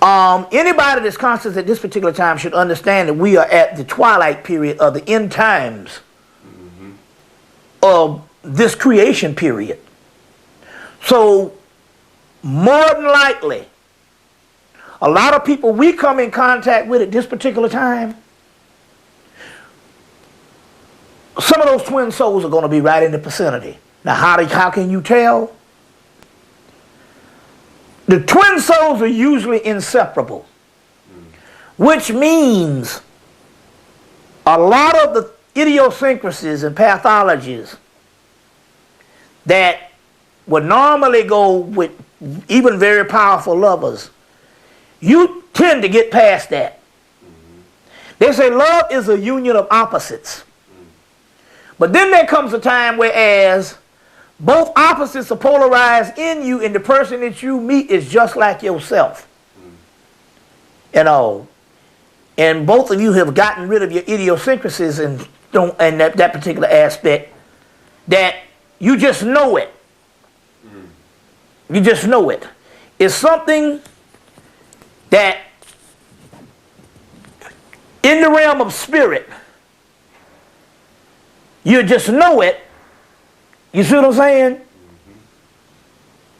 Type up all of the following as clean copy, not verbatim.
Anybody that's conscious at this particular time should understand that we are at the twilight period of the end times of this creation period. So, more than likely, a lot of people we come in contact with at this particular time, some of those twin souls are going to be right in the vicinity. Now, how can you tell? The twin souls are usually inseparable, which means a lot of the idiosyncrasies and pathologies that would normally go with even very powerful lovers, you tend to get past that. They say love is a union of opposites. But then there comes a time whereas both opposites are polarized in you, and the person that you meet is just like yourself. You know, and both of you have gotten rid of your idiosyncrasies and that particular aspect, that you just know it. You just know it. It's something that in the realm of spirit, you just know it. You see what I'm saying?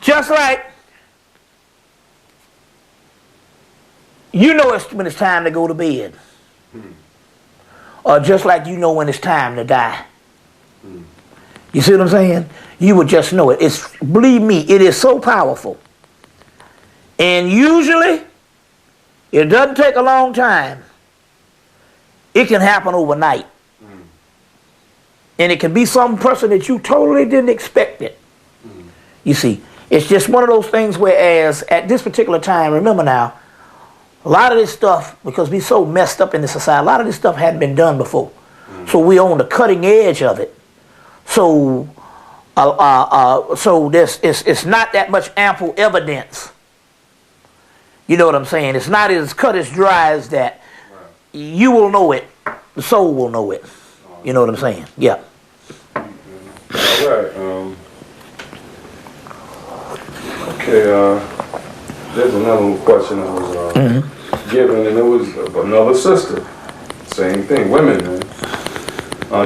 Just like you know it's when it's time to go to bed. Or just like you know when it's time to die. You see what I'm saying? You would just know it. Believe me, it is so powerful. And usually, it doesn't take a long time. It can happen overnight. And it can be some person that you totally didn't expect it. You see, it's just one of those things whereas at this particular time, remember now, a lot of this stuff, because we're so messed up in the society, a lot of this stuff hadn't been done before. So we're on the cutting edge of it. So, it's not that much ample evidence. You know what I'm saying? It's not as cut as dry as that. Right. You will know it. The soul will know it. You know what I'm saying? Yeah. All right. Okay. There's another question I was given, and it was another sister. Same thing. Women, man.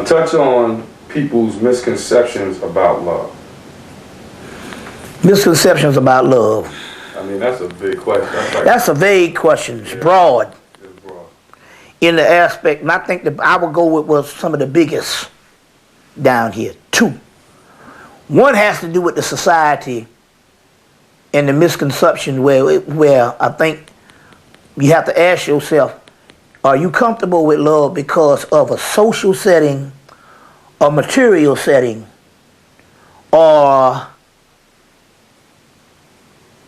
Touch on people's misconceptions about love. Misconceptions about love. I mean, that's a big question. That's a vague question. It's broad. It's broad. In the aspect, and I think that I would go with some of the biggest down here. Two. One has to do with the society and the misconception where I think you have to ask yourself, are you comfortable with love because of a social setting, a material setting, or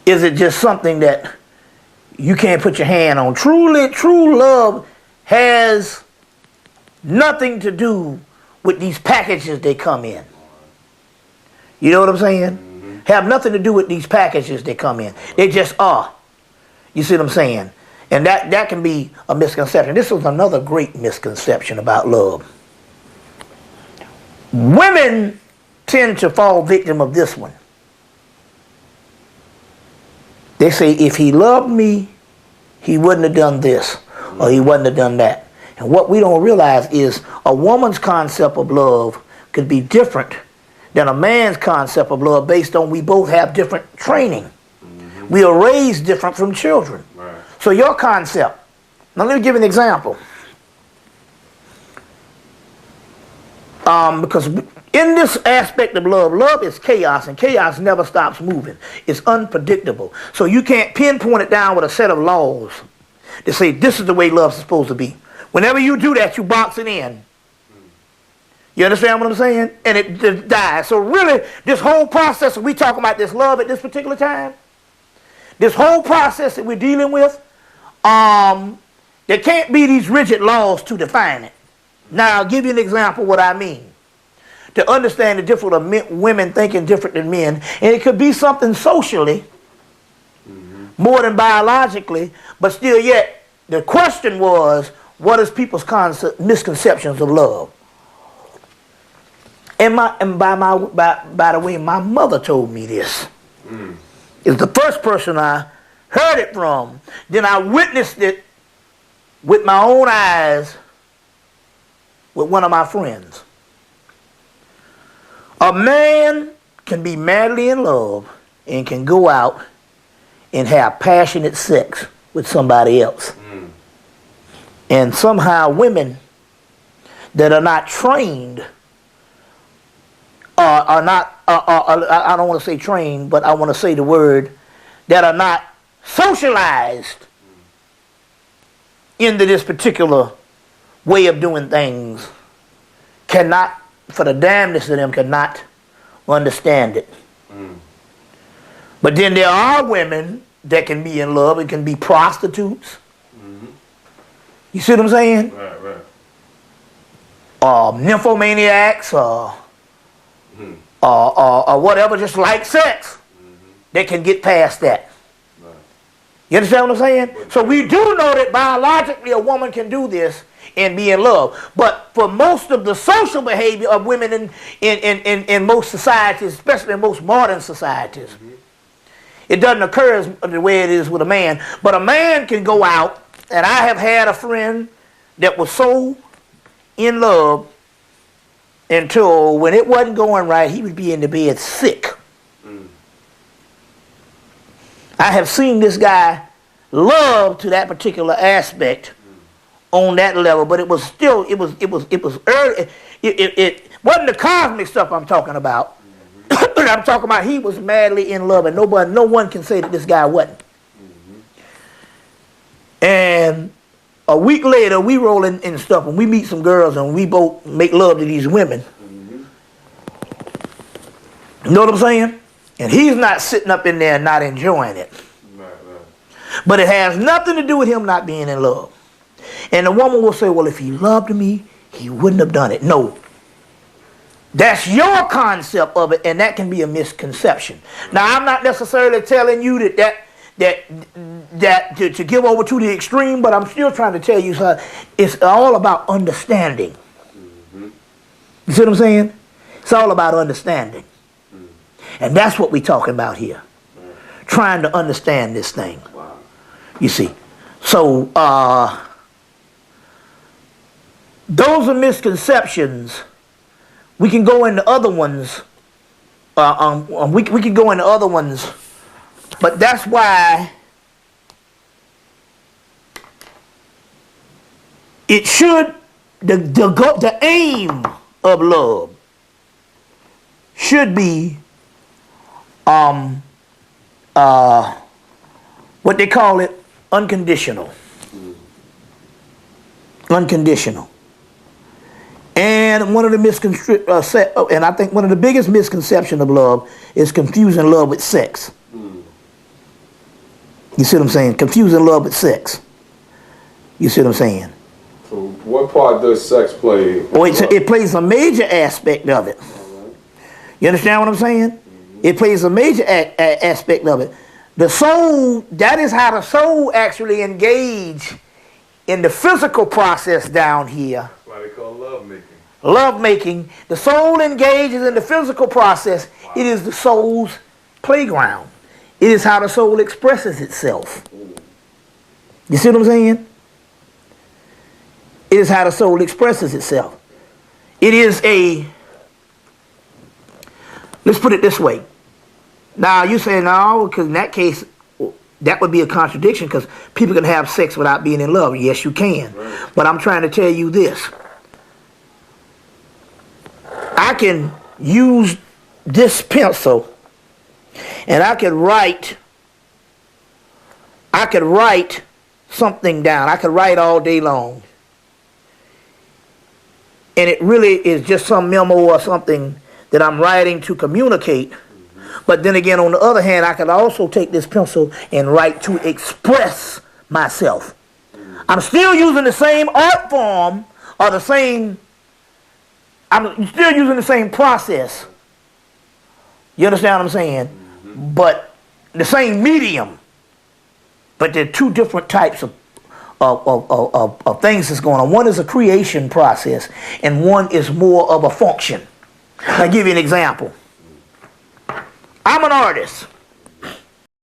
is it just something that you can't put your hand on? True love has nothing to do with these packages they come in. You know what I'm saying? Have nothing to do with these packages they come in. They just are. You see what I'm saying? And that can be a misconception. This was another great misconception about love. Women tend to fall victim of this one. They say, if he loved me, he wouldn't have done this, or he wouldn't have done that. And what we don't realize is a woman's concept of love could be different than a man's concept of love based on we both have different training. We are raised different from children. Right. So your concept, now let me give you an example. Because in this aspect of love, love is chaos, and chaos never stops moving. It's unpredictable. So you can't pinpoint it down with a set of laws to say this is the way love is supposed to be. Whenever you do that, you box it in. You understand what I'm saying? And it just dies. So really, this whole process that we talking about this love at this particular time, this whole process that we're dealing with, there can't be these rigid laws to define it. Now, I'll give you an example of what I mean. To understand the difference of women thinking different than men. And it could be something socially, more than biologically, but still yet, the question was, what is people's misconceptions of love? And by the way, my mother told me this. It's the first person I heard it from, then I witnessed it with my own eyes with one of my friends. A man can be madly in love and can go out and have passionate sex with somebody else. And somehow women that are not trained are not, I don't want to say trained, but I want to say the word, that are not socialized into this particular way of doing things, cannot, for the damnness of them, cannot understand it. But then there are women that can be in love and can be prostitutes. You see what I'm saying? Right. Nymphomaniacs or whatever, just like sex. They can get past that. You understand what I'm saying? So we do know that biologically a woman can do this and be in love. But for most of the social behavior of women in most societies, especially in most modern societies, it doesn't occur as the way it is with a man. But a man can go out, and I have had a friend that was so in love until when it wasn't going right, he would be in the bed sick. I have seen this guy love to that particular aspect on that level, but it was still, it was early. It wasn't the cosmic stuff I'm talking about. But I'm talking about he was madly in love, and no one can say that this guy wasn't. And a week later, we roll in and stuff, and we meet some girls, and we both make love to these women. You know what I'm saying? And he's not sitting up in there and not enjoying it. But it has nothing to do with him not being in love. And the woman will say, well, if he loved me, he wouldn't have done it. No. That's your concept of it, and that can be a misconception. Now, I'm not necessarily telling you that to give over to the extreme, but I'm still trying to tell you something. It's all about understanding. You see what I'm saying? It's all about understanding. And that's what we're talking about here. Trying to understand this thing. You see. So, those are misconceptions. We can go into other ones. We can go into other ones. But that's why it should, the aim of love should be what they call it, unconditional. Unconditional. And one of the and I think one of the biggest misconceptions of love is confusing love with sex. You see what I'm saying? Confusing love with sex. You see what I'm saying? So what part does sex play? Oh, it plays a major aspect of it. You understand what I'm saying? It plays a major aspect of it. The soul, that is how the soul actually engage in the physical process down here. That's why they call love making. Love making. The soul engages in the physical process. Wow. It is the soul's playground. It is how the soul expresses itself. You see what I'm saying? It is how the soul expresses itself. It is a, let's put it this way. Now, you say, no, because in that case, that would be a contradiction because people can have sex without being in love. Yes, you can. Right. But I'm trying to tell you this. I can use this pencil and I could write something down. I could write all day long. And it really is just some memo or something that I'm writing to communicate. But then again, on the other hand, I could also take this pencil and write to express myself. I'm still using the same art form or I'm still using the same process. You understand what I'm saying? But the same medium. But there are two different types of things that's going on. One is a creation process and one is more of a function. I'll give you an example. I'm an artist.